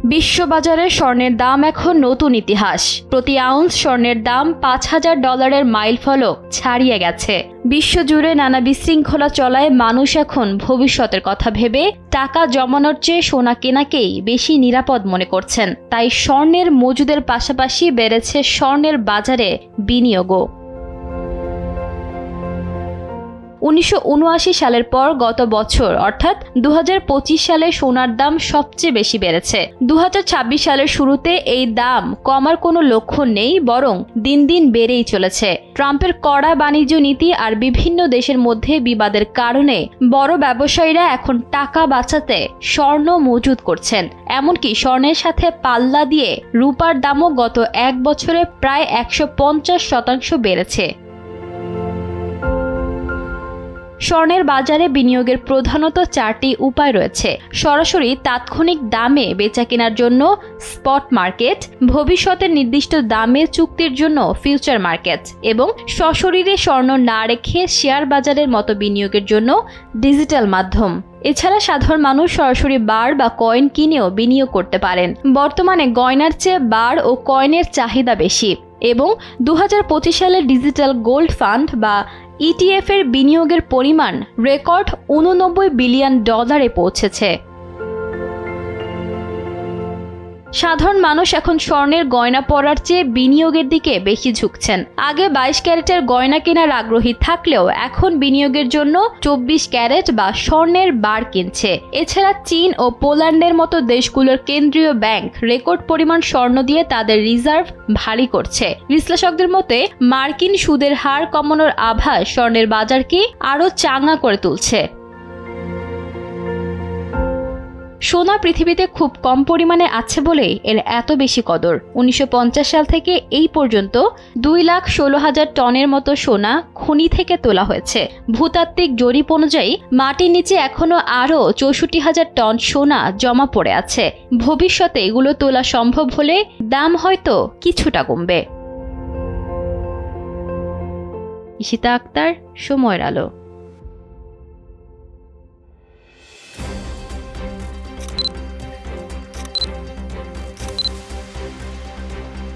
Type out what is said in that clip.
বিশ্ববাজারে স্বর্ণের দাম এখন নতুন ইতিহাস। প্রতি আউন্স স্বর্ণের দাম $5,000 মাইলফলক ছাড়িয়ে গেছে। বিশ্বজুড়ে নানা বিশৃঙ্খলা চলায় মানুষ এখন ভবিষ্যতের কথা ভেবে টাকা জমানোর চেয়ে সোনা কেনাকেই বেশি নিরাপদ মনে করছেন। তাই স্বর্ণের মজুদের পাশাপাশি বেড়েছে স্বর্ণের বাজারে বিনিয়োগও। 1979 সালের পর গত বছর অর্থাৎ 2025 সালে সোনার দাম সবচেয়ে বেশি বেড়েছে। 2026 সালের শুরুতে এই দাম কমার কোনো লক্ষণ নেই, বরং দিন দিন বেড়েই চলেছে। ট্রাম্পের কড়া বাণিজ্য নীতি আর বিভিন্ন দেশের মধ্যে বিবাদের কারণে বড় ব্যবসায়ীরা এখন টাকা বাঁচাতে স্বর্ণ মজুত করছেন। এমনকি স্বর্ণের সাথে পাল্লা দিয়ে রূপার দামও গত এক বছরে প্রায় 150% বেড়েছে। স্বর্ণের বাজারে বিনিয়োগের প্রধানত 4টি উপায় রয়েছে। সরাসরি তাৎক্ষণিক দামে বেচা কেনার জন্য স্পট মার্কেট, ভবিষ্যতের নির্দিষ্ট দামে চুক্তির জন্য ফিউচার মার্কেট এবং সশরীরে স্বর্ণ না রেখে শেয়ার বাজারের মতো বিনিয়োগের জন্য ডিজিটাল মাধ্যম। এছাড়া সাধারণ মানুষ সরাসরি বার বা কয়েন কিনেও বিনিয়োগ করতে পারেন। বর্তমানে গয়নার চেয়ে বার ও কয়েনের চাহিদা বেশি এবং 2025 সালে ডিজিটাল গোল্ড ফান্ড বা ETF এর বিনিয়োগের পরিমাণ রেকর্ড $89 বিলিয়ন পৌঁছেছে। সাধারণ মানুষ এখন স্বর্ণের গয়না পরার চেয়ে বিনিয়োগের দিকে বেশি ঝুঁকছেন। আগে 22 ক্যারেটের গয়না কেনার আগ্রহী থাকলেও এখন বিনিয়োগের জন্য 24 ক্যারেট বা স্বর্ণের বার কিনছে। এছাড়া চীন ও পোল্যান্ডের মতো দেশগুলোর কেন্দ্রীয় ব্যাংক রেকর্ড পরিমাণ স্বর্ণ দিয়ে তাদের রিজার্ভ ভারী করছে। বিশ্লেষকদের মতে মার্কিন সুদের হার কমানোর আভাস স্বর্ণের বাজারকে আরও চাঙা করে তুলছে। সোনা পৃথিবীতে খুব কম পরিমাণে আছে বলেই এর এত বেশি কদর। 1950 সাল থেকে এই পর্যন্ত 2,16,000 টনের মতো সোনা খনি থেকে তোলা হয়েছে। ভূতাত্ত্বিক জরিপ অনুযায়ী মাটির নিচে এখনো আরও 64,000 টন সোনা জমা পড়ে আছে। ভবিষ্যতে এগুলো তোলা সম্ভব হলে দাম হয়তো কিছুটা কমবে। ইশিতা আক্তার, সময়ের আলো।